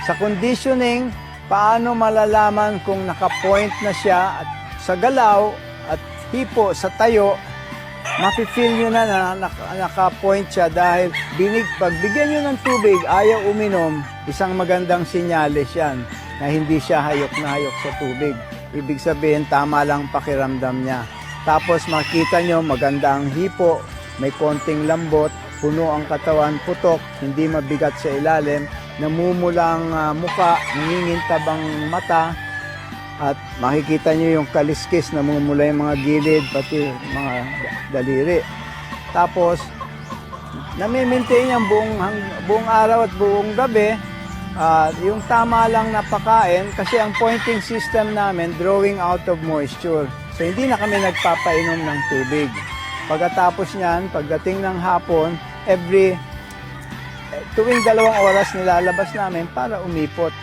Sa conditioning, paano malalaman kung naka-point na siya at sa galaw at hipo sa tayo, mafe-feel nyo na naka-point siya dahil pagbigyan nyo ng tubig, ayaw uminom, isang magandang sinyales yan na hindi siya hayok na hayok sa tubig. Ibig sabihin, tama lang pakiramdam niya. Tapos makita nyo, maganda ang hipo, may konting lambot, puno ang katawan, putok, hindi mabigat sa ilalim, namumulang muka, nangingintab ang mata, at makikita nyo yung kaliskis, namumula yung mga gilid, pati mga daliri. Tapos, nami-maintain yung buong araw at buong gabi, yung tama lang na pakain, kasi ang pointing system namin, drawing out of moisture. So, hindi na kami nagpapainom ng tubig. Pagkatapos niyan, pagdating ng hapon, tuwing 2 oras nilalabas namin para umipot.